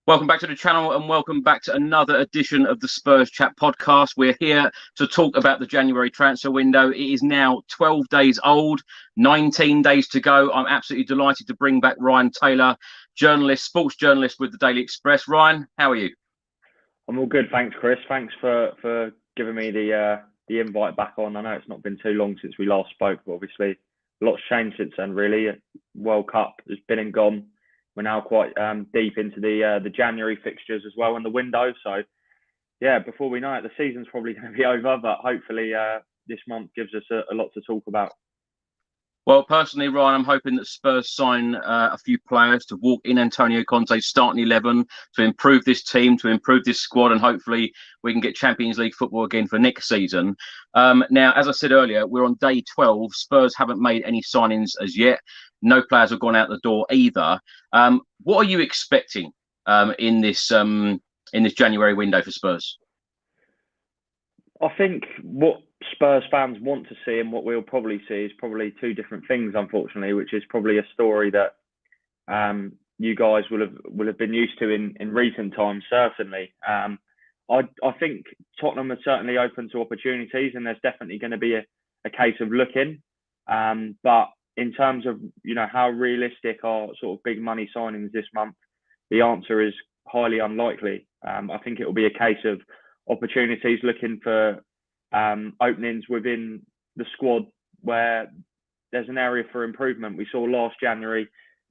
Welcome back to the channel and welcome back to another edition of the Spurs Chat podcast. We're here to talk about the January transfer window. It is now 12 days old, 19 days to go. I'm absolutely delighted to bring back Ryan Taylor, journalist, sports journalist with the Daily Express. Ryan, how are you? I'm all good, thanks, Chris. Thanks for giving me the invite back on. I know it's not been too long since we last spoke, but obviously a lot's changed since then, really. World Cup has been and gone. We're now quite deep into the January fixtures as well in the window. So, yeah, before we know it, the season's probably going to be over. But hopefully this month gives us a lot to talk about. Well, personally, Ryan, I'm hoping that Spurs sign a few players to walk in Antonio Conte's starting 11 to improve this team, to improve this squad, and hopefully we can get Champions League football again for next season. Now, as I said earlier, we're on day 12. Spurs haven't made any signings as yet. No players have gone out the door either. What are you expecting in this January window for Spurs? I think what Spurs fans want to see and what we'll probably see is probably two different things, unfortunately, which is probably a story that you guys will have been used to in recent times, certainly. I think Tottenham are certainly open to opportunities, and there's definitely going to be a case of looking. But in terms of how realistic are sort of big money signings this month, the answer is highly unlikely. I think it will be a case of opportunities, looking for openings within the squad where there's an area for improvement. We saw last January,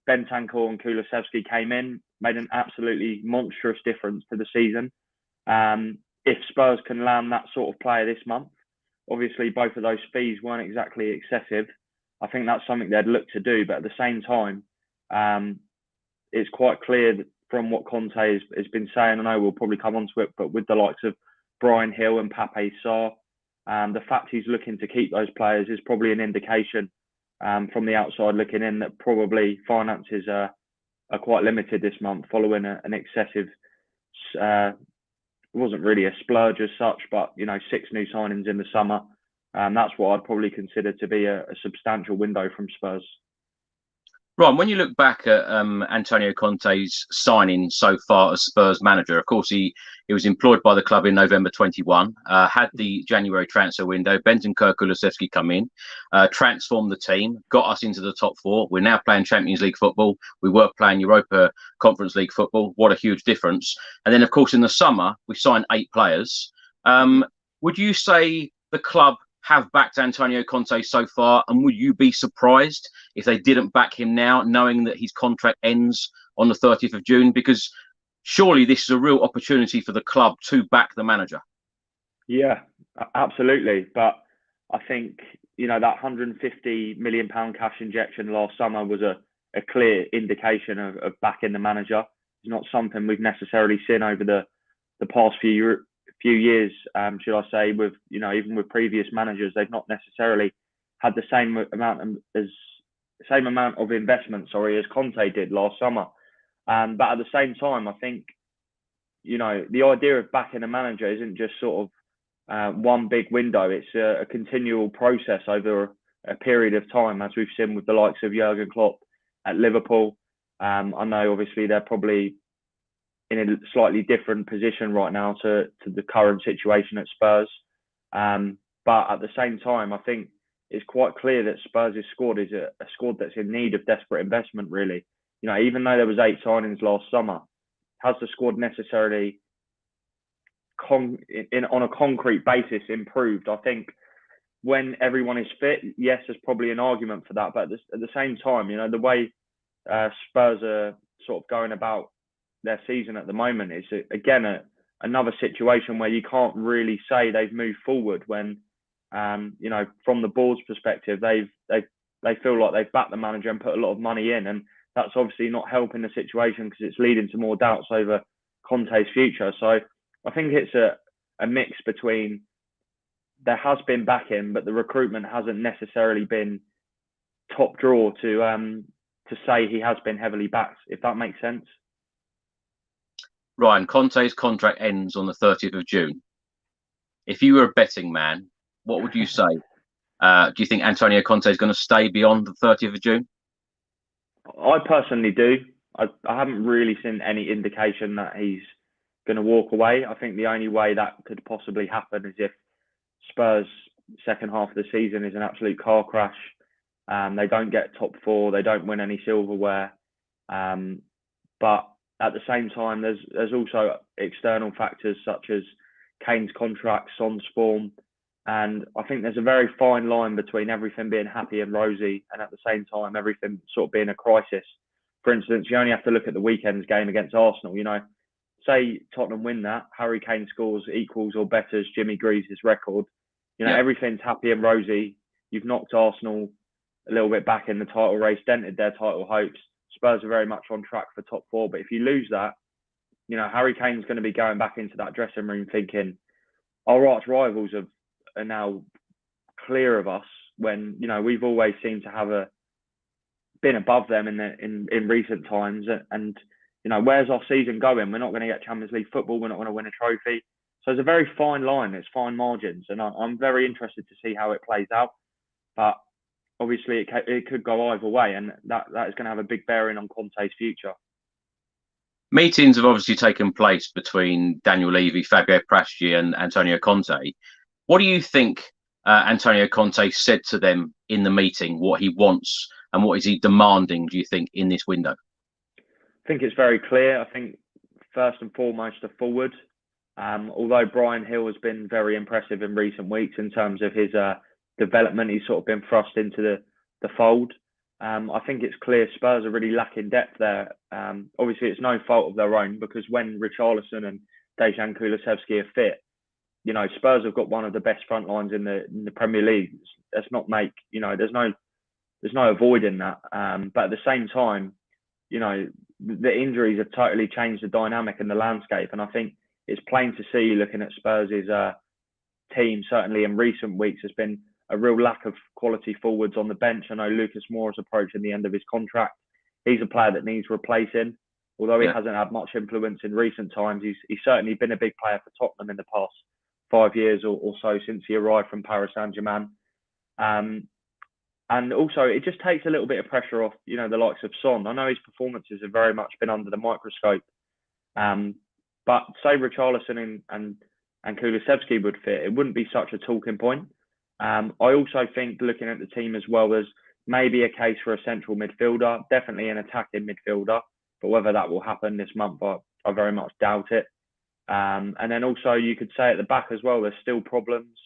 Bentancur and Kulusevski came in, made an absolutely monstrous difference to the season. If Spurs can land that sort of player this month, obviously both of those fees weren't exactly excessive. I think that's something they'd look to do. But at the same time, it's quite clear that from what Conte has been saying, I know we'll probably come onto it, but with the likes of Bryan Hill and Pape Sarr, the fact he's looking to keep those players is probably an indication from the outside looking in that probably finances are quite limited this month following an excessive, it wasn't really a splurge as such, but 6 new signings in the summer. That's what I'd probably consider to be a substantial window from Spurs. Ron, when you look back at Antonio Conte's signing so far as Spurs manager, of course, he was employed by the club in November 21, had the January transfer window, Bentancur, Kulusevski come in, transformed the team, got us into the top 4. We're now playing Champions League football. We were playing Europa Conference League football. What a huge difference. And then, of course, in the summer, we signed 8 players. Would you say the club have backed Antonio Conte so far, and would you be surprised if they didn't back him now, knowing that his contract ends on the 30th of June? Because surely this is a real opportunity for the club to back the manager. Yeah, absolutely. But I think, that £150 million cash injection last summer was a clear indication of backing the manager. It's not something we've necessarily seen over the past few years, should I say, with even with previous managers. They've not necessarily had the same amount of investment, as Conte did last summer. But at the same time, I think the idea of backing a manager isn't just sort of one big window. It's a continual process over a period of time, as we've seen with the likes of Jurgen Klopp at Liverpool. I know obviously they're probably in a slightly different position right now to the current situation at Spurs. But at the same time, I think it's quite clear that Spurs' squad is a squad that's in need of desperate investment, really. Even though there was 8 signings last summer, has the squad necessarily on a concrete basis improved? I think when everyone is fit, yes, there's probably an argument for that. But at the same time, the way Spurs are sort of going about their season at the moment is again another situation where you can't really say they've moved forward when from the board's perspective they feel like they've backed the manager and put a lot of money in, and that's obviously not helping the situation because it's leading to more doubts over Conte's future. So I think it's a mix between there has been backing, but the recruitment hasn't necessarily been top draw to say he has been heavily backed, if that makes sense. Ryan, Conte's contract ends on the 30th of June. If you were a betting man, what would you say? Do you think Antonio Conte is going to stay beyond the 30th of June? I personally do. I haven't really seen any indication that he's going to walk away. I think the only way that could possibly happen is if Spurs' second half of the season is an absolute car crash. They don't get top four. They don't win any silverware. But at the same time, there's also external factors such as Kane's contract, Son's form. And I think there's a very fine line between everything being happy and rosy and at the same time, everything sort of being a crisis. For instance, you only have to look at the weekend's game against Arsenal. Say Tottenham win that, Harry Kane scores equals or betters Jimmy Greaves' record. Everything's happy and rosy. You've knocked Arsenal a little bit back in the title race, dented their title hopes. Spurs are very much on track for top four. But if you lose that, Harry Kane's going to be going back into that dressing room thinking, our arch rivals are now clear of us when, we've always seemed to have been above them in recent times. And where's our season going? We're not going to get Champions League football. We're not going to win a trophy. So it's a very fine line. It's fine margins. And I'm very interested to see how it plays out. But obviously, it could go either way. And that is going to have a big bearing on Conte's future. Meetings have obviously taken place between Daniel Levy, Fabio Paratici and Antonio Conte. What do you think Antonio Conte said to them in the meeting, what he wants and what is he demanding, do you think, in this window? I think it's very clear. I think first and foremost, a forward. Although Brian Hill has been very impressive in recent weeks in terms of his development, he's sort of been thrust into the fold. I think it's clear Spurs are really lacking depth there. Obviously, it's no fault of their own because when Richarlison and Dejan Kulusevski are fit, Spurs have got one of the best front lines in the Premier League. Let's not make, there's no avoiding that. But at the same time, the injuries have totally changed the dynamic and the landscape. And I think it's plain to see, looking at Spurs' team, certainly in recent weeks, has been a real lack of quality forwards on the bench. I know Lucas Moura is approaching the end of his contract. He's a player that needs replacing. Although he hasn't had much influence in recent times, he's certainly been a big player for Tottenham in the past 5 years or so since he arrived from Paris Saint-Germain. And also, it just takes a little bit of pressure off, the likes of Son. I know his performances have very much been under the microscope. But say Richarlison and Kulusevski would fit, it wouldn't be such a talking point. I also think, looking at the team as well, there's maybe a case for a central midfielder, definitely an attacking midfielder. But whether that will happen this month, I very much doubt it. And then also, you could say at the back as well, there's still problems.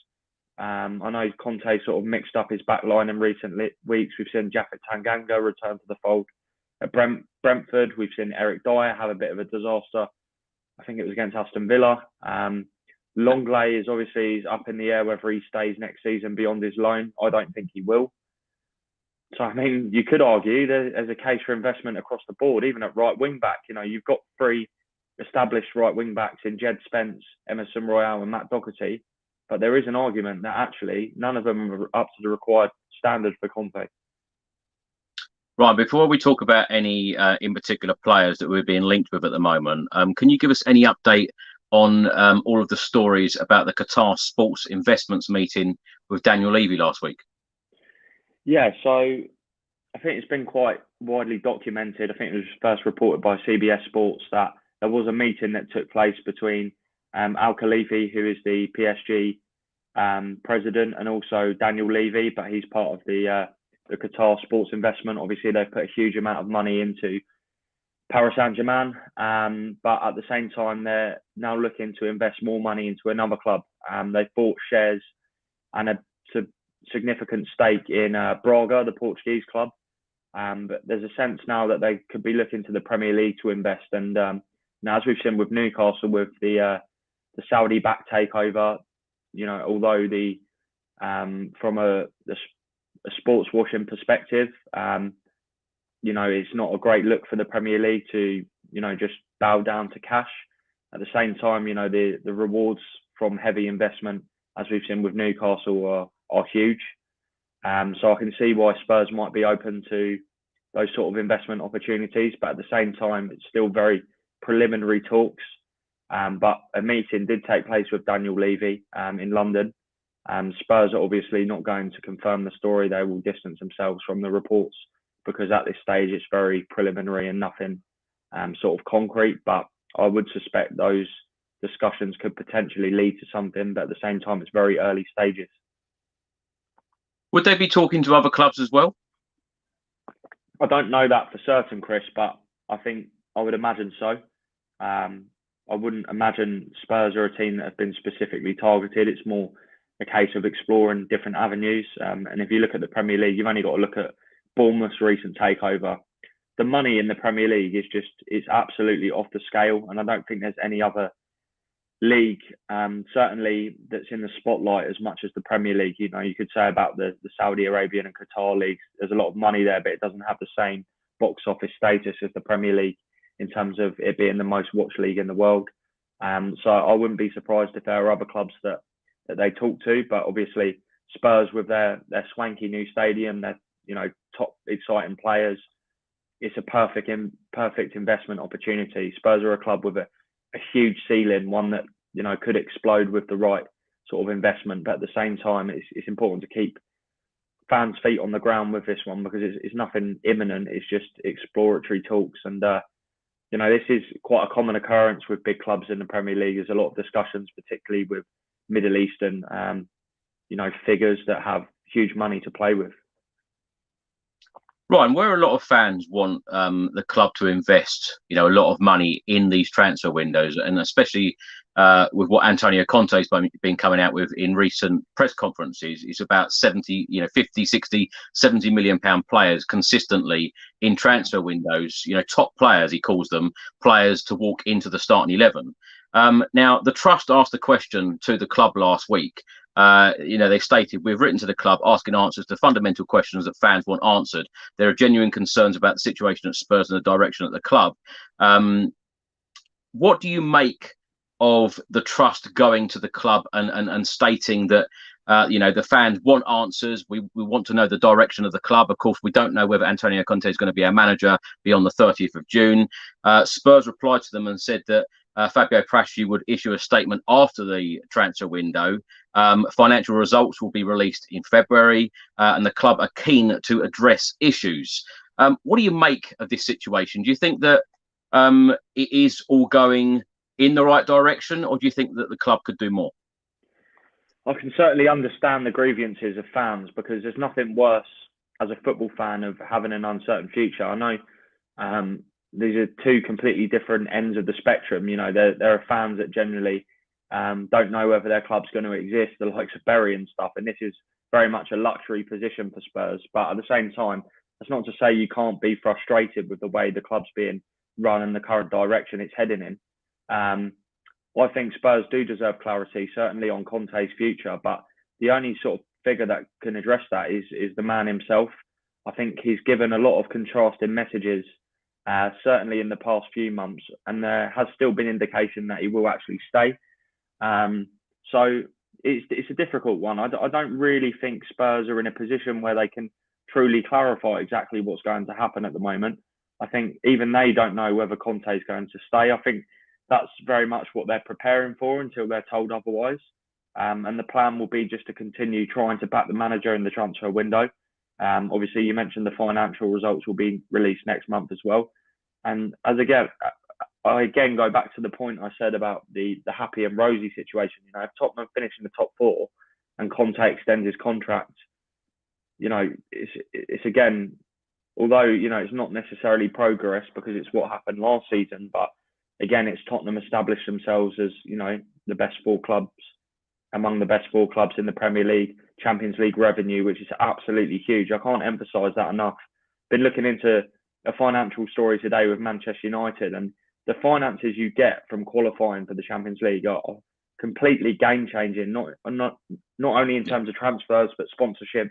I know Conte sort of mixed up his back line in recent weeks. We've seen Japhet Tanganga return to the fold at Brentford. We've seen Eric Dyer have a bit of a disaster. I think it was against Aston Villa. Longley is obviously up in the air whether he stays next season beyond his loan. I don't think he will. So, I mean, you could argue there's a case for investment across the board, even at right wing back. You've got 3 established right wing backs in Jed Spence, Emerson Royale and Matt Doherty. But there is an argument that actually none of them are up to the required standard for Conte. Right, before we talk about any in particular players that we're being linked with at the moment, can you give us any update on all of the stories about the Qatar Sports Investments meeting with Daniel Levy last week? Yeah, so I think it's been quite widely documented. I think it was first reported by CBS Sports that there was a meeting that took place between Al Khalifi, who is the PSG president, and also Daniel Levy, but he's part of the Qatar Sports Investment. Obviously, they've put a huge amount of money into Paris Saint-Germain, but at the same time, they're now looking to invest more money into another club. They've bought shares and a significant stake in Braga, the Portuguese club. But there's a sense now that they could be looking to the Premier League to invest. And now, as we've seen with Newcastle, with the Saudi-backed takeover, although from a sports washing perspective, it's not a great look for the Premier League to, just bow down to cash. At the same time, the rewards from heavy investment, as we've seen with Newcastle, are huge. So I can see why Spurs might be open to those sort of investment opportunities, but at the same time, it's still very preliminary talks. But a meeting did take place with Daniel Levy in London. Spurs are obviously not going to confirm the story. They will distance themselves from the reports because at this stage it's very preliminary and nothing sort of concrete, but I would suspect those discussions could potentially lead to something, but at the same time, it's very early stages. Would they be talking to other clubs as well? I don't know that for certain, Chris, but I would imagine so. I wouldn't imagine Spurs are a team that have been specifically targeted. It's more a case of exploring different avenues. And if you look at the Premier League, you've only got to look at Bournemouth's recent takeover. The money in the Premier League it's absolutely off the scale, and I don't think there's any other league, certainly that's in the spotlight as much as the Premier League. You could say about the Saudi Arabian and Qatar leagues. There's a lot of money there, but it doesn't have the same box office status as the Premier League in terms of it being the most watched league in the world. So I wouldn't be surprised if there are other clubs that they talk to, but obviously Spurs with their swanky new stadium, their top exciting players, it's a perfect investment opportunity. Spurs are a club with a huge ceiling, one that could explode with the right sort of investment, but at the same time it's important to keep fans' feet on the ground with this one, because it's nothing imminent. It's just exploratory talks, and this is quite a common occurrence with big clubs in the Premier League. There's a lot of discussions, particularly with Middle Eastern figures that have huge money to play with. Ryan, where a lot of fans want the club to invest, a lot of money in these transfer windows, and especially with what Antonio Conte's been coming out with in recent press conferences, is about 50, 60, 70 million pound players consistently in transfer windows, top players, he calls them, players to walk into the starting 11. Now, the Trust asked a question to the club last week. They stated, "We've written to the club asking answers to fundamental questions that fans want answered. There are genuine concerns about the situation at Spurs and the direction at the club." What do you make of the Trust going to the club and stating that, the fans want answers? We want to know the direction of the club. Of course, we don't know whether Antonio Conte is going to be our manager beyond the 30th of June. Spurs replied to them and said that Fabio Prasci would issue a statement after the transfer window. Financial results will be released in February, and the club are keen to address issues. What do you make of this situation? Do you think that it is all going in the right direction, or do you think that the club could do more? I can certainly understand the grievances of fans, because there's nothing worse as a football fan of having an uncertain future. I know these are two completely different ends of the spectrum. There are fans that generally don't know whether their club's going to exist, the likes of Bury and stuff, and this is very much a luxury position for Spurs. But at the same time, that's not to say you can't be frustrated with the way the club's being run and the current direction it's heading in. I think Spurs do deserve clarity, certainly on Conte's future, but the only sort of figure that can address that is the man himself. I think he's given a lot of contrasting messages, certainly in the past few months, and there has still been indication that he will actually stay. So it's a difficult one. I don't really think Spurs are in a position where they can truly clarify exactly what's going to happen at the moment. I think even they don't know whether Conte is going to stay. I think that's very much what they're preparing for until they're told otherwise. And the plan will be just to continue trying to back the manager in the transfer window. Obviously, you mentioned the financial results will be released next month as well. And I again go back to the point I said about the happy and rosy situation. If Tottenham finish in the top four and Conte extends his contract, it's again, although it's not necessarily progress because it's what happened last season, but again, it's Tottenham established themselves as the best four clubs, among the best four clubs in the Premier League, Champions League revenue, which is absolutely huge. I can't emphasise that enough. Been looking into a financial story today with Manchester United, and the finances you get from qualifying for the Champions League are completely game changing. Not only in terms of transfers, but sponsorship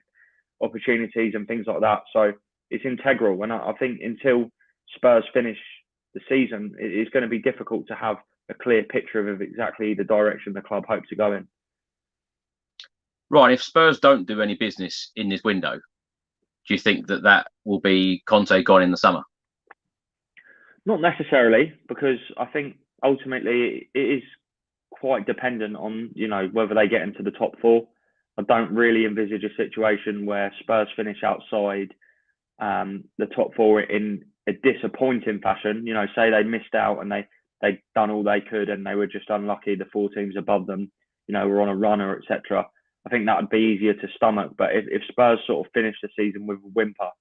opportunities and things like that. So it's integral, and I think until Spurs finish the season, it's going to be difficult to have a clear picture of exactly the direction the club hope to go in. Right, if Spurs don't do any business in this window, do you think that will be Conte gone in the summer? Not necessarily, because I think ultimately it is quite dependent on whether they get into the top four. I don't really envisage a situation where Spurs finish outside the top four in a disappointing fashion, say they missed out and they'd done all they could and they were just unlucky, the 4 teams above them, were on a runner, etc., I think that would be easier to stomach. But if Spurs sort of finish the season with a whimper,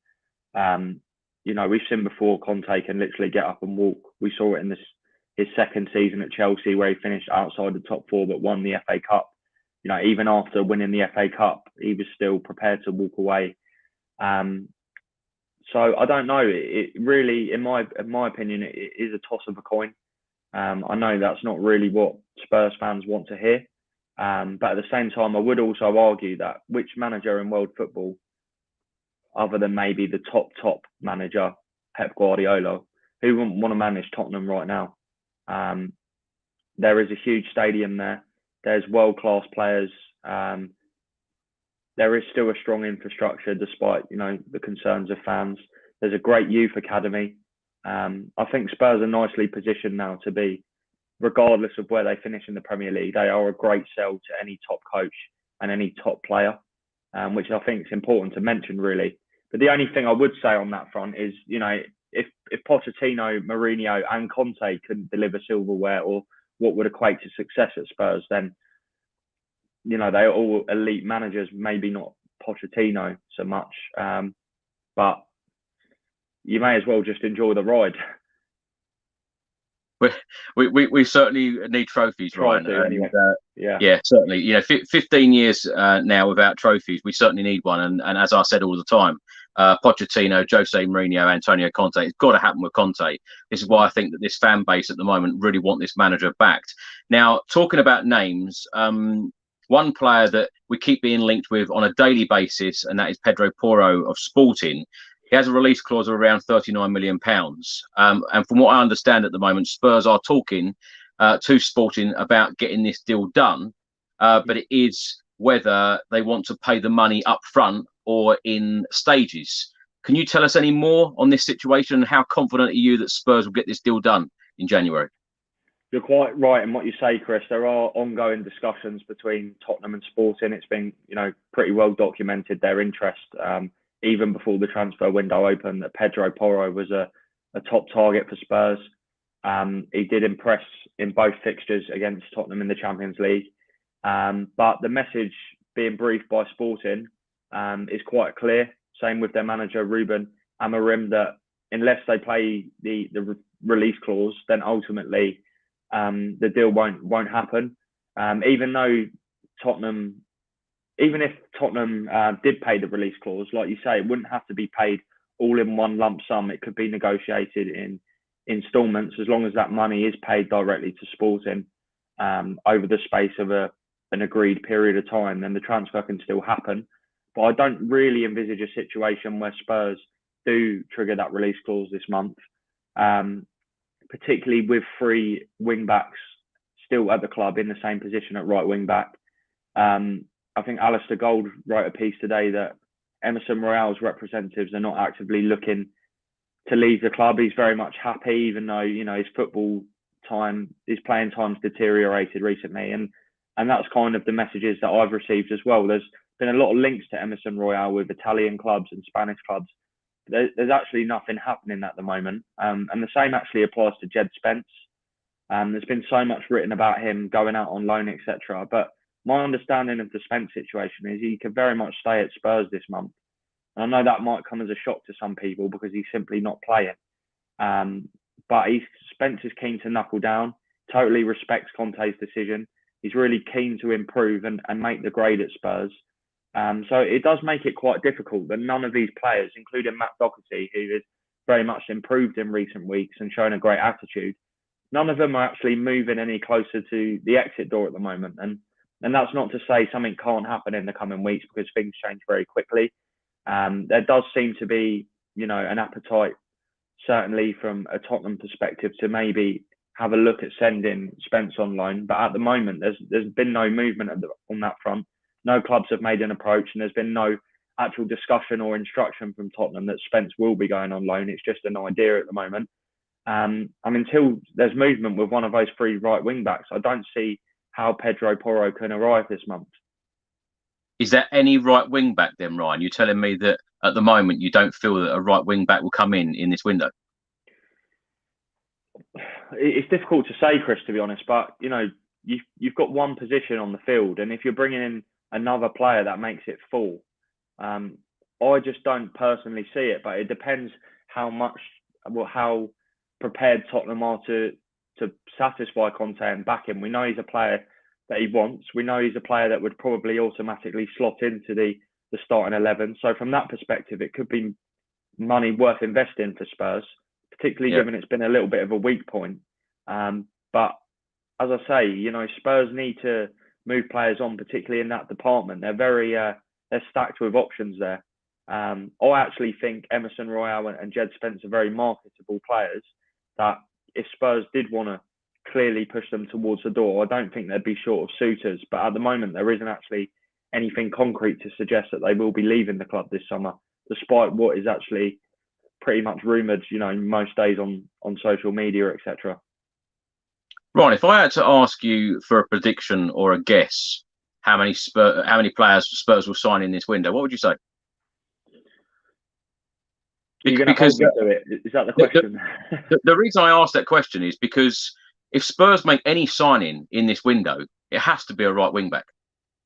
we've seen before Conte can literally get up and walk. We saw it in his second season at Chelsea, where he finished outside the top 4 but won the FA Cup. Even after winning the FA Cup, he was still prepared to walk away. So I don't know. It really, in my opinion, it is a toss of a coin. I know that's not really what Spurs fans want to hear. But at the same time, I would also argue that which manager in world football, other than maybe the top manager, Pep Guardiola, who wouldn't want to manage Tottenham right now? There is a huge stadium there. There's world-class players. There is still a strong infrastructure despite, the concerns of fans. There's a great youth academy. I think Spurs are nicely positioned now to be, regardless of where they finish in the Premier League, they are a great sell to any top coach and any top player, which I think is important to mention, really. But the only thing I would say on that front is, if Pochettino, Mourinho and Conte couldn't deliver silverware or what would equate to success at Spurs, then, they're all elite managers, maybe not Pochettino so much, but you may as well just enjoy the ride. We certainly need trophies, Ryan. Anyway. Yeah, certainly. 15 years now without trophies. We certainly need one. And as I said all the time, Pochettino, Jose Mourinho, Antonio Conte, it's got to happen with Conte. This is why I think that this fan base at the moment really want this manager backed. Now, talking about names, one player that we keep being linked with on a daily basis, and that is Pedro Porro of Sporting. He has a release clause of around £39 million. And from what I understand at the moment, Spurs are talking to Sporting about getting this deal done. But it is whether they want to pay the money up front or in stages. Can you tell us any more on this situation? And how confident are you that Spurs will get this deal done in January? You're quite right in what you say, Chris. There are ongoing discussions between Tottenham and Sporting. It's been, pretty well documented, their interest, even before the transfer window opened, that Pedro Porro was a top target for Spurs. He did impress in both fixtures against Tottenham in the Champions League. But the message being briefed by Sporting is quite clear. Same with their manager, Ruben Amorim, that unless they play the release clause, then ultimately the deal won't happen. Even if Tottenham did pay the release clause, like you say, it wouldn't have to be paid all in one lump sum. It could be negotiated in instalments, as long as that money is paid directly to Sporting over the space of an agreed period of time, then the transfer can still happen. But I don't really envisage a situation where Spurs do trigger that release clause this month, particularly with 3 wing-backs still at the club in the same position at right wing-back. I think Alistair Gold wrote a piece today that Emerson Royale's representatives are not actively looking to leave the club. He's very much happy, even though, his his playing time's deteriorated recently. And that's kind of the messages that I've received as well. There's been a lot of links to Emerson Royale with Italian clubs and Spanish clubs. There's actually nothing happening at the moment. And the same actually applies to Jed Spence. There's been so much written about him going out on loan, etc. But my understanding of the Spence situation is he could very much stay at Spurs this month. And I know that might come as a shock to some people because he's simply not playing. But Spence is keen to knuckle down, totally respects Conte's decision. He's really keen to improve and make the grade at Spurs. So it does make it quite difficult that none of these players, including Matt Doherty, who has very much improved in recent weeks and shown a great attitude, none of them are actually moving any closer to the exit door at the moment. And that's not to say something can't happen in the coming weeks, because things change very quickly. There does seem to be, an appetite, certainly from a Tottenham perspective, to maybe have a look at sending Spence on loan. But at the moment, there's been no movement on that front. No clubs have made an approach, and there's been no actual discussion or instruction from Tottenham that Spence will be going on loan. It's just an idea at the moment. Until there's movement with one of those 3 right wing backs, I don't see how Pedro Porro can arrive this month. Is there any right wing back then, Ryan? You're telling me that at the moment you don't feel that a right wing back will come in this window? It's difficult to say, Chris, to be honest. But you've got one position on the field, and if you're bringing in another player, that makes it full. I just don't personally see it, but it depends how prepared Tottenham are to satisfy Conte and back him. We know he's a player that he wants. We know he's a player that would probably automatically slot into the starting 11. So from that perspective, it could be money worth investing for Spurs, particularly given it's been a little bit of a weak point. But as I say, Spurs need to move players on, particularly in that department. They're they're stacked with options there. I actually think Emerson Royale and Jed Spence are very marketable players that if Spurs did want to clearly push them towards the door, I don't think they'd be short of suitors. But at the moment, there isn't actually anything concrete to suggest that they will be leaving the club this summer, despite what is actually pretty much rumoured, most days on social media, etc. Right, if I had to ask you for a prediction or a guess, how many players Spurs will sign in this window, what would you say? You're going to hold me to it? Is that the question? The reason I asked that question is because if Spurs make any signing in this window, it has to be a right wing back.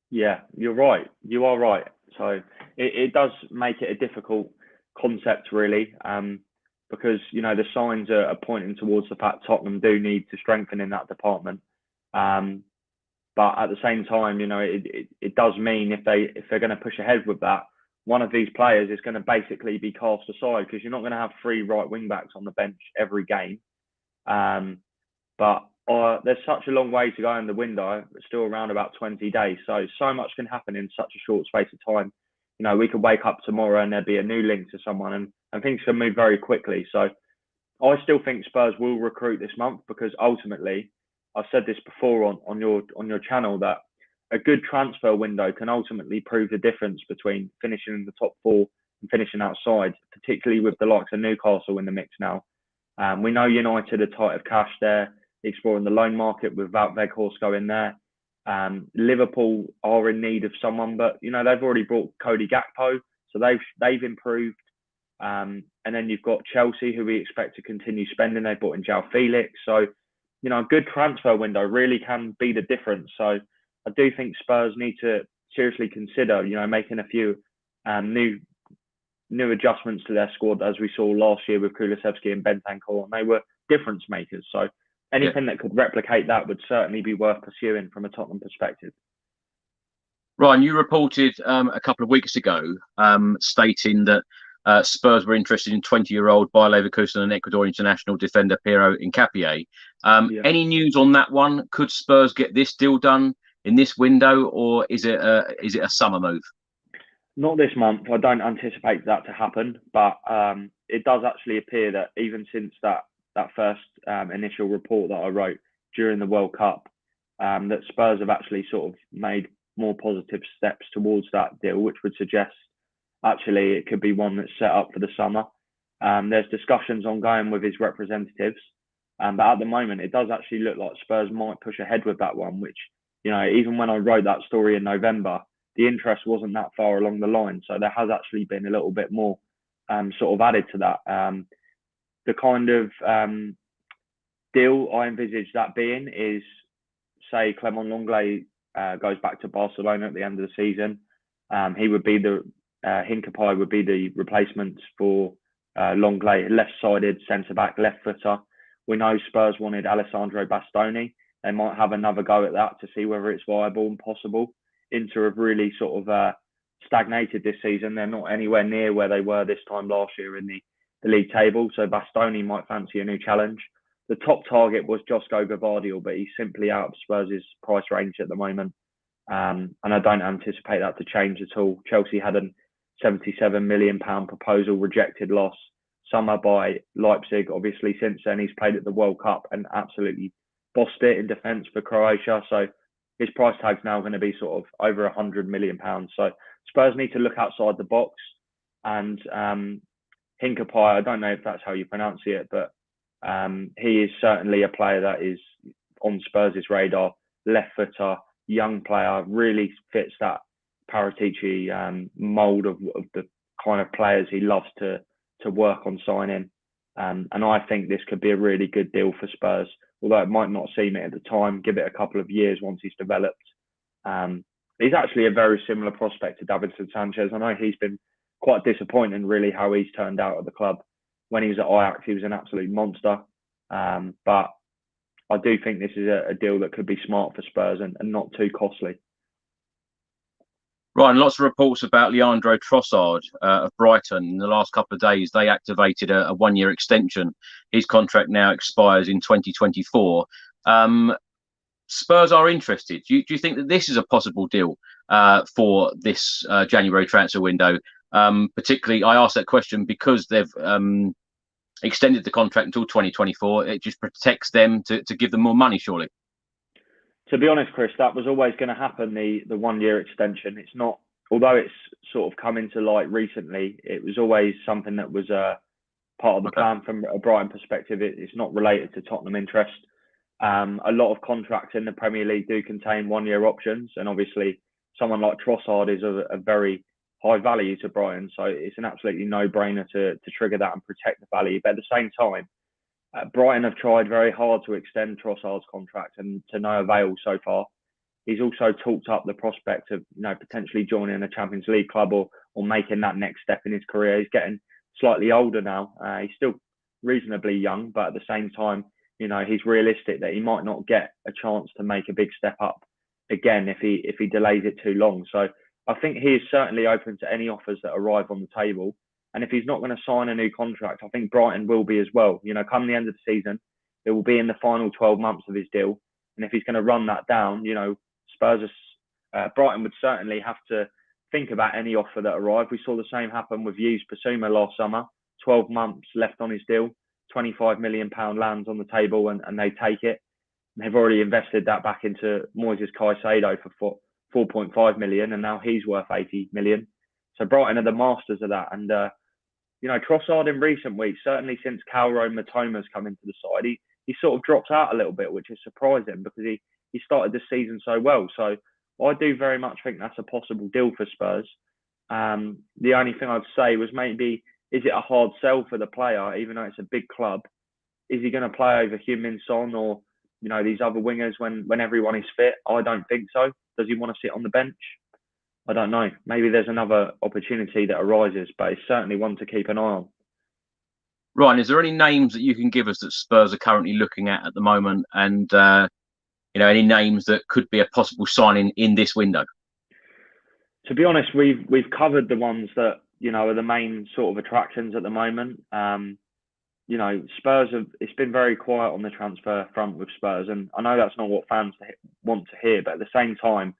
Yeah, you're right. You are right. So it does make it a difficult concept, really, because the signs are pointing towards the fact Tottenham do need to strengthen in that department. But at the same time, it does mean if they're going to push ahead with that, one of these players is going to basically be cast aside because you're not going to have 3 right wing backs on the bench every game. But there's such a long way to go in the window. It's still around about 20 days. So much can happen in such a short space of time. We could wake up tomorrow and there'd be a new link to someone and things can move very quickly. So I still think Spurs will recruit this month because ultimately, I've said this before on your channel, that a good transfer window can ultimately prove the difference between finishing in the top 4 and finishing outside, particularly with the likes of Newcastle in the mix now. We know United are tight of cash there, exploring the loan market with Wout Weghorst going there. Liverpool are in need of someone, but they've already brought Cody Gakpo, so they've improved. And then you've got Chelsea, who we expect to continue spending. They brought in João Felix, so a good transfer window really can be the difference. So I do think Spurs need to seriously consider, making a few new adjustments to their squad, as we saw last year with Kulusevski and Bentancur, and they were difference makers. So anything that could replicate that would certainly be worth pursuing from a Tottenham perspective. Ryan, you reported a couple of weeks ago stating that Spurs were interested in 20-year-old Bayer Leverkusen and Ecuador international defender Piero Hincapié. Any news on that one? Could Spurs get this deal done in this window, or is it a summer move? Not this month. I don't anticipate that to happen, but it does actually appear that even since that first initial report that I wrote during the World Cup, that Spurs have actually sort of made more positive steps towards that deal, which would suggest actually it could be one that's set up for the summer. There's discussions ongoing with his representatives, but at the moment it does actually look like Spurs might push ahead with that one, which, even when I wrote that story in November, the interest wasn't that far along the line. So there has actually been a little bit more sort of added to that. The kind of deal I envisage that being is, say, Clement Lenglet goes back to Barcelona at the end of the season. He would be Hincapié would be the replacement for Lenglet, left-sided centre-back, left footer. We know Spurs wanted Alessandro Bastoni. They might have another go at that to see whether it's viable and possible. Inter have really sort of stagnated this season. They're not anywhere near where they were this time last year in the league table. So Bastoni might fancy a new challenge. The top target was Josko Gvardiol, but he's simply out of Spurs' price range at the moment. And I don't anticipate that to change at all. Chelsea had a £77 million proposal rejected last summer by Leipzig. Obviously, since then, he's played at the World Cup and absolutely bossed it in defence for Croatia. So his price tag's now going to be sort of over £100 million. So Spurs need to look outside the box. And Hincapié, I don't know if that's how you pronounce it, but he is certainly a player that is on Spurs' radar. Left footer, young player, really fits that Paratici mould of the kind of players he loves to work on signing. And I think this could be a really good deal for Spurs, although it might not seem it at the time. Give it a couple of years once he's developed. He's actually a very similar prospect to Davinson Sanchez. I know he's been quite disappointing, really, how he's turned out at the club. When he was at Ajax, he was an absolute monster. But I do think this is a deal that could be smart for Spurs and not too costly. Right, and lots of reports about Leandro Trossard of Brighton. In the last couple of days, they activated a one-year extension. His contract now expires in 2024. Spurs are interested. Do you think that this is a possible deal for this January transfer window? Particularly, I asked that question because they've extended the contract until 2024. It just protects them to give them more money, surely. To be honest, Chris, that was always going to happen, the 1 year extension. It's not, although it's sort of come into light recently, it was always something that was part of the plan from a Brighton perspective. It's not related to Tottenham interest. A lot of contracts in the Premier League do contain 1 year options, and obviously someone like Trossard is a very high value to Brighton, so it's an absolutely no-brainer to trigger that and protect the value. But at the same time, Brighton have tried very hard to extend Trossard's contract, and to no avail so far. He's also talked up the prospect of potentially joining a Champions League club or making that next step in his career. He's getting slightly older now. He's still reasonably young, but at the same time, he's realistic that he might not get a chance to make a big step up again if he delays it too long. So I think he is certainly open to any offers that arrive on the table. And if he's not going to sign a new contract, I think Brighton will be as well. Come the end of the season, it will be in the final 12 months of his deal. And if he's going to run that down, Brighton would certainly have to think about any offer that arrived. We saw the same happen with Yves Bissouma last summer. 12 months left on his deal, £25 million lands on the table, and they take it. And they've already invested that back into Moises Caicedo for 4.5 million, and now he's worth 80 million. So Brighton are the masters of that. And Trossard in recent weeks, certainly since Kaoru Mitoma's come into the side, he sort of dropped out a little bit, which is surprising because he started the season so well. So I do very much think that's a possible deal for Spurs. The only thing I'd say was maybe, is it a hard sell for the player, even though it's a big club? Is he going to play over Heung-min Son or these other wingers when everyone is fit? I don't think so. Does he want to sit on the bench? I don't know. Maybe there's another opportunity that arises, but it's certainly one to keep an eye on. Right. Is there any names that you can give us that Spurs are currently looking at the moment, and any names that could be a possible signing in this window? To be honest, we've covered the ones that are the main sort of attractions at the moment. Spurs it's been very quiet on the transfer front with Spurs, and I know that's not what fans want to hear, but at the same time,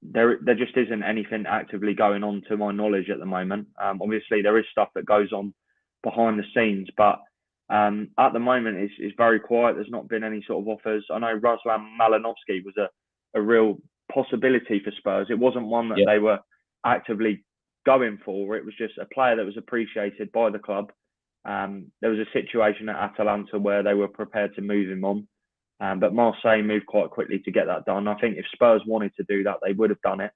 there just isn't anything actively going on to my knowledge at the moment. Obviously, there is stuff that goes on behind the scenes, but at the moment it's very quiet. There's not been any sort of offers. I know Ruslan Malinovsky was a real possibility for Spurs. It wasn't one that they were actively going for. It was just a player that was appreciated by the club. There was a situation at Atalanta where they were prepared to move him on. But Marseille moved quite quickly to get that done. I think if Spurs wanted to do that, they would have done it.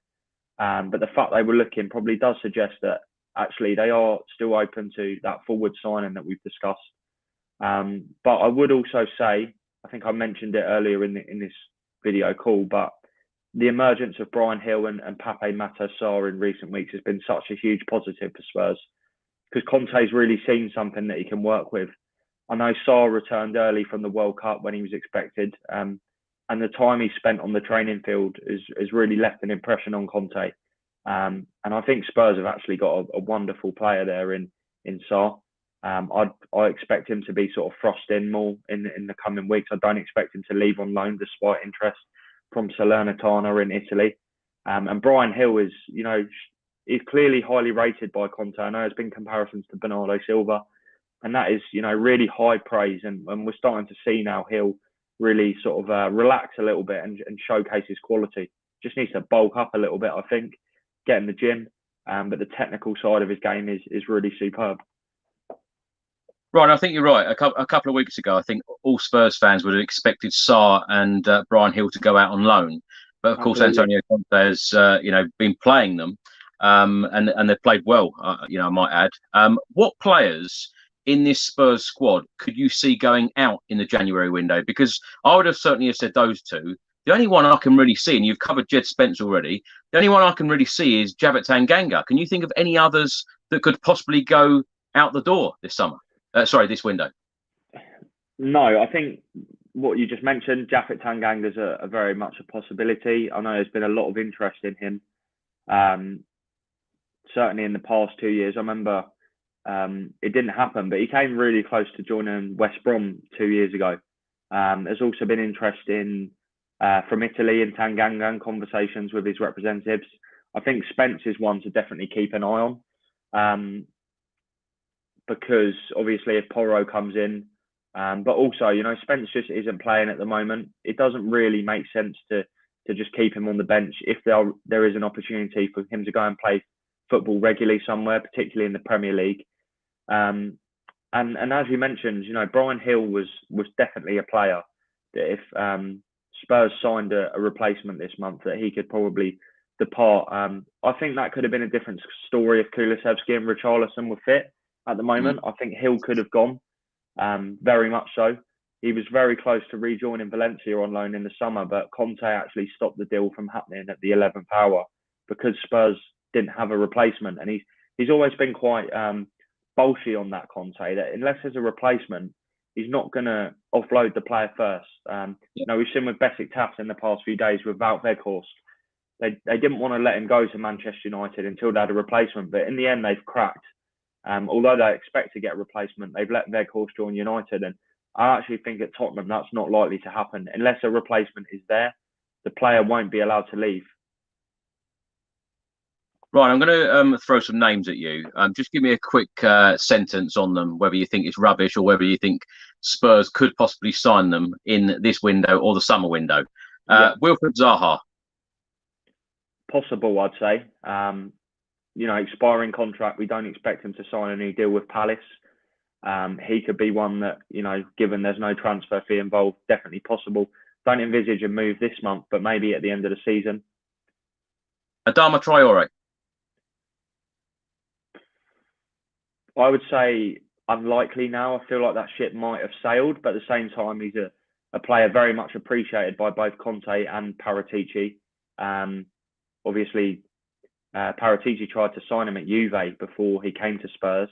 But the fact they were looking probably does suggest that actually they are still open to that forward signing that we've discussed. But I would also say, I think I mentioned it earlier in this video call, but the emergence of Bryan Hill and Pape Matar Sarr in recent weeks has been such a huge positive for Spurs, because Conte's really seen something that he can work with. I know Sarr returned early from the World Cup when he was expected, and the time he spent on the training field has really left an impression on Conte. And I think Spurs have actually got a wonderful player there in Sarr. I expect him to be sort of thrust in more in the coming weeks. I don't expect him to leave on loan despite interest from Salernitana in Italy. And Bryan Hill is clearly highly rated by Conte. I know there's been comparisons to Bernardo Silva, and that is, really high praise. And we're starting to see now Hill really sort of relax a little bit and showcase his quality. Just needs to bulk up a little bit, I think, get in the gym. But the technical side of his game is really superb. Right, I think you're right. A couple of weeks ago, I think all Spurs fans would have expected Sarr and Bryan Hill to go out on loan. But of course, Antonio Conte has, been playing them, and they've played well. I might add. What players in this Spurs squad could you see going out in the January window? Because I would have certainly have said those two. The only one I can really see, and you've covered Jed Spence already, the only one I can really see is Javert Tanganga. Can you think of any others that could possibly go out the door this summer? This window. No, I think what you just mentioned, Japhet Tanganga is a very much a possibility. I know there's been a lot of interest in him. Certainly in the past 2 years. I remember it didn't happen, but he came really close to joining West Brom 2 years ago. There's also been interest from Italy in Tanganga and conversations with his representatives. I think Spence is one to definitely keep an eye on, because obviously if Porro comes in, but also, you know, Spence just isn't playing at the moment. It doesn't really make sense to just keep him on the bench if there is an opportunity for him to go and play football regularly somewhere, particularly in the Premier League. And as you mentioned, you know, Brian Hill was definitely a player that if Spurs signed a replacement this month, that he could probably depart. I think that could have been a different story if Kulusevski and Richarlison were fit at the moment. I think Hill could have gone, very much so. He was very close to rejoining Valencia on loan in the summer, but Conte actually stopped the deal from happening at the 11th hour because Spurs didn't have a replacement. And he's always been quite bolshy on that, Conte, that unless there's a replacement, he's not going to offload the player first. You know, we've seen with Besiktas in the past few days with Wout Weghorst. They didn't want to let him go to Manchester United until they had a replacement, but in the end they've cracked. Although they expect to get a replacement, they've let Weghorst join United, and I actually think at Tottenham that's not likely to happen unless a replacement is there. The player won't be allowed to leave. Right, I'm going to throw some names at you. Just give me a quick sentence on them, whether you think it's rubbish or whether you think Spurs could possibly sign them in this window or the summer window. Wilfried Zaha. Possible, I'd say. You know, expiring contract. We don't expect him to sign a new deal with Palace. He could be one that, you know, given there's no transfer fee involved, definitely possible. Don't envisage a move this month, but maybe at the end of the season. Adama Traore. I would say unlikely now. I feel like that ship might have sailed, but at the same time, he's a player very much appreciated by both Conte and Paratici. Obviously, Paratici tried to sign him at Juve before he came to Spurs.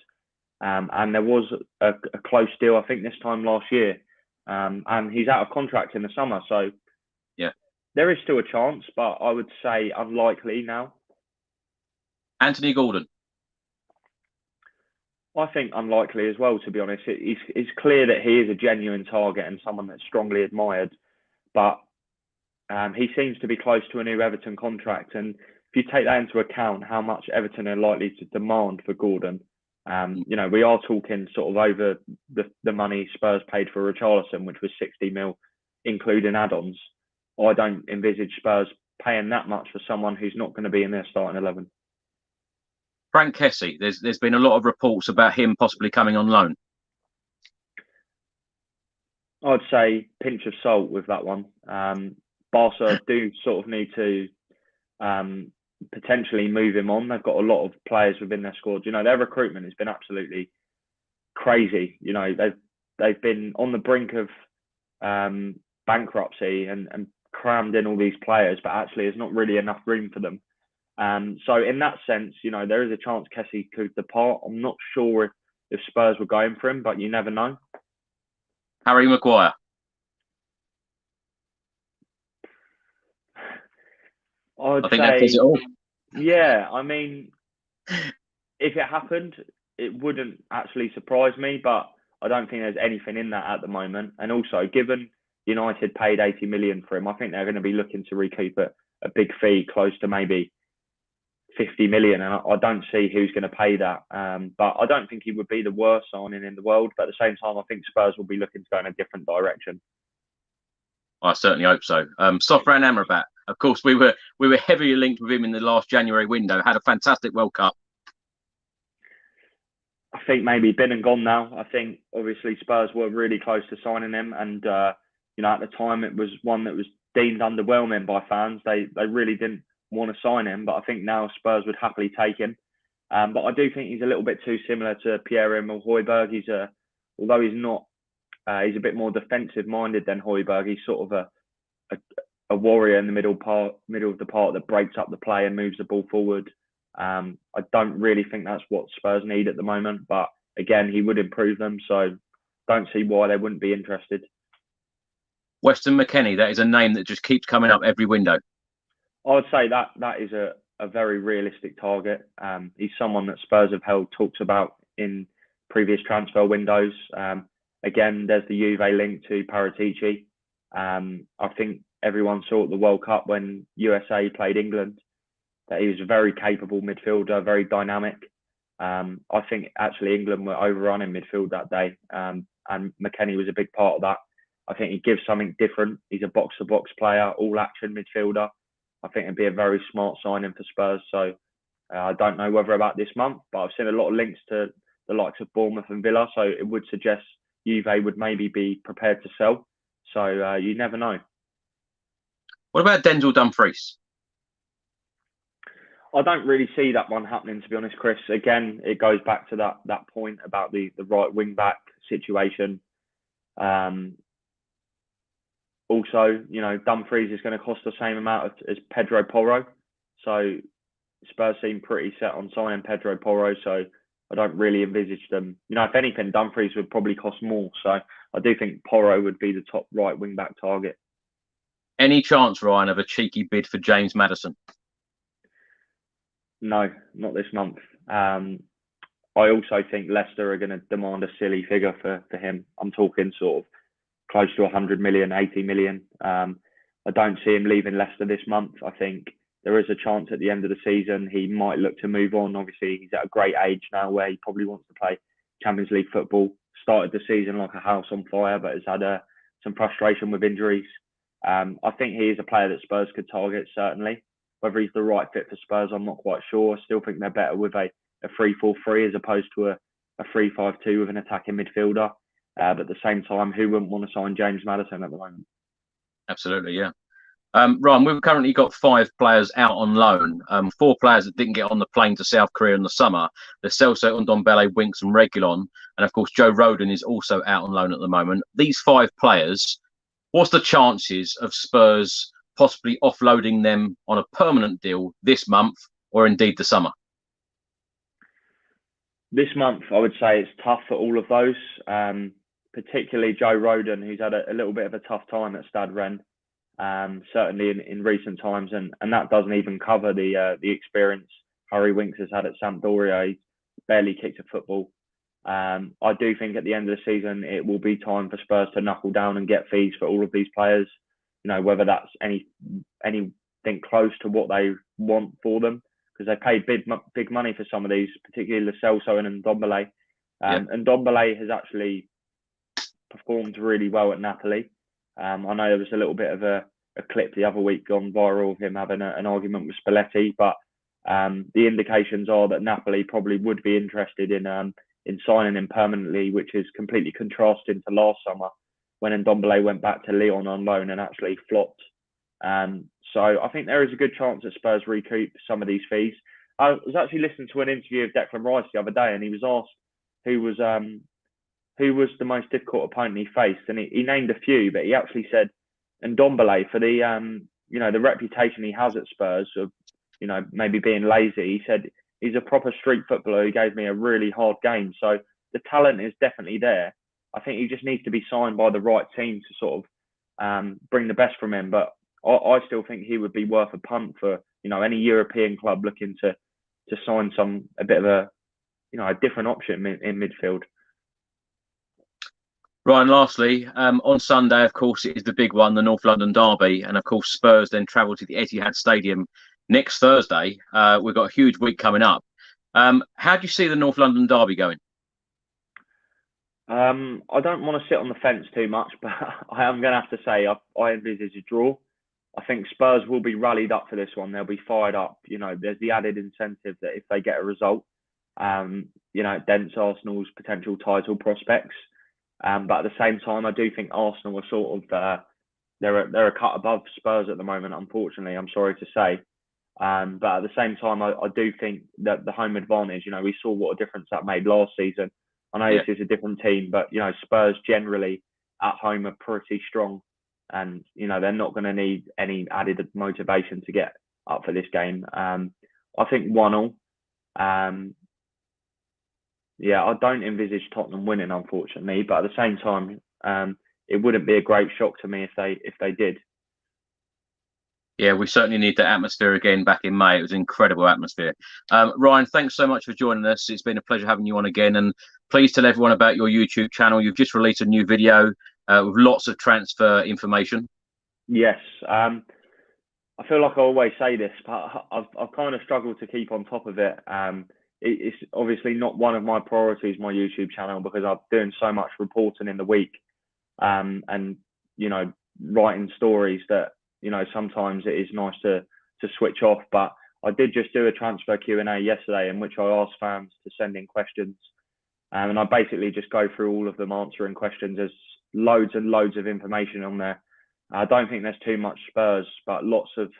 And there was a close deal, I think, this time last year. And he's out of contract in the summer. So, yeah, there is still a chance, but I would say unlikely now. Anthony Gordon. I think unlikely as well, to be honest. It's clear that he is a genuine target and someone that's strongly admired. But he seems to be close to a new Everton contract. And if you take that into account, how much Everton are likely to demand for Gordon, you know, we are talking sort of over the money Spurs paid for Richarlison, which was 60 mil, including add-ons. I don't envisage Spurs paying that much for someone who's not going to be in their starting 11. Frank Kessie. There's been a lot of reports about him possibly coming on loan. I'd say pinch of salt with that one. Barca do sort of need to potentially move him on. They've got a lot of players within their squad. You know, their recruitment has been absolutely crazy. You know, they've been on the brink of bankruptcy and crammed in all these players, but actually there's not really enough room for them. So in that sense, you know, there is a chance Kessie could depart. I'm not sure if Spurs were going for him, but you never know. Harry Maguire. I think that says it all. Yeah, I mean, if it happened, it wouldn't actually surprise me, but I don't think there's anything in that at the moment. And also, given United paid 80 million for him, I think they're going to be looking to recoup a big fee close to maybe 50 million. And I don't see who's going to pay that. But I don't think he would be the worst signing in the world. But at the same time, I think Spurs will be looking to go in a different direction. I certainly hope so. Sofran Amrabat. Of course, we were heavily linked with him in the last January window. Had a fantastic World Cup. I think maybe been and gone now. I think obviously Spurs were really close to signing him, and you know, at the time it was one that was deemed underwhelming by fans. They really didn't want to sign him, but I think now Spurs would happily take him. But I do think he's a little bit too similar to Pierre-Emile Højbjerg. Although he's not, he's a bit more defensive-minded than Højbjerg. He's sort of a warrior in the middle of the park that breaks up the play and moves the ball forward. I don't really think that's what Spurs need at the moment. But again, he would improve them, so don't see why they wouldn't be interested. Weston McKennie, that is a name that just keeps coming up every window. I would say that is a very realistic target. He's someone that Spurs have held talks about in previous transfer windows. Again, there's the Juve link to Paratici. I think everyone saw at the World Cup when USA played England that he was a very capable midfielder, very dynamic. I think actually England were overrun in midfield that day, and McKennie was a big part of that. I think he gives something different. He's a box-to-box player, all-action midfielder. I think it'd be a very smart signing for Spurs. So I don't know whether about this month, but I've seen a lot of links to the likes of Bournemouth and Villa. So it would suggest Juve would maybe be prepared to sell. So you never know. What about Denzel Dumfries? I don't really see that one happening, to be honest, Chris. Again, it goes back to that point about the right wing back situation. Also, Dumfries is going to cost the same amount as Pedro Porro. So Spurs seem pretty set on signing Pedro Porro. So I don't really envisage them. If anything, Dumfries would probably cost more. So I do think Porro would be the top right wing back target. Any chance, Ryan, of a cheeky bid for James Maddison? No, not this month. I also think Leicester are going to demand a silly figure for him. I'm talking sort of close to 100 million, 80 million. I don't see him leaving Leicester this month. I think there is a chance at the end of the season he might look to move on. Obviously, he's at a great age now where he probably wants to play Champions League football. Started the season like a house on fire, but has had some frustration with injuries. I think he is a player that Spurs could target, certainly. Whether he's the right fit for Spurs, I'm not quite sure. I still think they're better with a 3-4-3 as opposed to a 3-5-2 with an attacking midfielder. But at the same time, who wouldn't want to sign James Maddison at the moment? Absolutely, yeah. Ryan, we've currently got 5 players out on loan. 4 players that didn't get on the plane to South Korea in the summer. The Celso, Ndombele, Winks and Reguilon. And of course, Joe Rodon is also out on loan at the moment. These 5 players, what's the chances of Spurs possibly offloading them on a permanent deal this month or indeed the summer? This month, I would say it's tough for all of those, particularly Joe Rodon, who's had a little bit of a tough time at Stade Rennes, certainly in recent times, and that doesn't even cover the experience Harry Winks has had at Sampdoria. He's barely kicked a football. I do think at the end of the season, it will be time for Spurs to knuckle down and get fees for all of these players. Whether that's anything close to what they want for them, because they paid big money for some of these, particularly Lo Celso and Ndombele. And Ndombele has actually performed really well at Napoli. I know there was a little bit of a clip the other week gone viral of him having an argument with Spalletti, but the indications are that Napoli probably would be interested in signing him permanently, which is completely contrasting to last summer when Ndombele went back to Lyon on loan and actually flopped. So I think there is a good chance that Spurs recoup some of these fees. I was actually listening to an interview of Declan Rice the other day, and he was asked who was the most difficult opponent he faced, and he named a few, but he actually said Ndombele for the reputation he has at Spurs of maybe being lazy. He said he's a proper street footballer who gave me a really hard game. So the talent is definitely there. I think he just needs to be signed by the right team to sort of bring the best from him. But I still think he would be worth a punt for any European club looking to sign a bit of a different option in midfield. Ryan, lastly, on Sunday, of course, it is the big one, the North London derby, and of course Spurs then travel to the Etihad Stadium next Thursday. We've got a huge week coming up. How do you see the North London derby going? I don't want to sit on the fence too much, but I am going to have to say I envisage a draw. I think Spurs will be rallied up for this one. They'll be fired up. There's the added incentive that if they get a result, it dents Arsenal's potential title prospects. But at the same time, I do think Arsenal are sort of they're a cut above Spurs at the moment. Unfortunately, I'm sorry to say. But at the same time, I do think that the home advantage, you know, we saw what a difference that made last season. I know this is a different team, but, you know, Spurs generally at home are pretty strong. And, you know, they're not going to need any added motivation to get up for this game. I think 1-1. Yeah, I don't envisage Tottenham winning, unfortunately. But at the same time, it wouldn't be a great shock to me if they did. Yeah, we certainly need the atmosphere again back in May. It was an incredible atmosphere. Ryan, thanks so much for joining us. It's been a pleasure having you on again. And please tell everyone about your YouTube channel. You've just released a new video with lots of transfer information. Yes. I feel like I always say this, but I've kind of struggled to keep on top of it. It's obviously not one of my priorities, my YouTube channel, because I'm doing so much reporting in the week, and, you know, writing stories that, you know, sometimes it is nice to switch off. But I did just do a transfer Q&A yesterday in which I asked fans to send in questions. And I basically just go through all of them answering questions. There's loads and loads of information on there. I don't think there's too much Spurs, but lots of,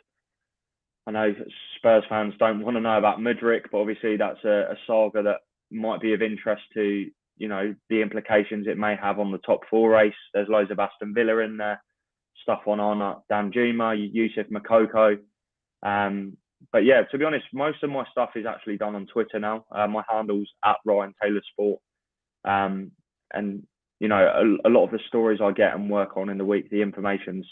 I know Spurs fans don't want to know about Mudryk, but obviously that's a saga that might be of interest to, you know, the implications it may have on the top 4 race. There's loads of Aston Villa in there. Stuff on Danjuma, Yusuf Makoko. But yeah, to be honest, most of my stuff is actually done on Twitter now. My handle's at Ryan Taylor Sport. And, you know, a lot of the stories I get and work on in the week, the information's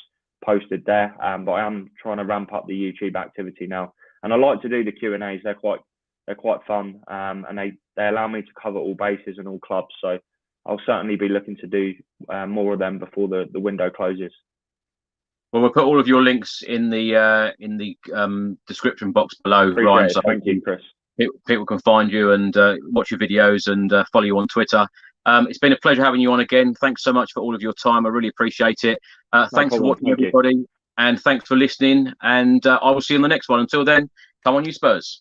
posted there. But I am trying to ramp up the YouTube activity now. And I like to do the Q&As. They're quite fun. And they allow me to cover all bases and all clubs. So I'll certainly be looking to do more of them before the window closes. Well, we'll put all of your links in the description box below, Ryan. So thank you, Chris. People can find you and watch your videos and follow you on Twitter. It's been a pleasure having you on again. Thanks so much for all of your time. I really appreciate it. Thanks for watching, everybody, and thanks for listening. And I will see you in the next one. Until then, come on, you Spurs.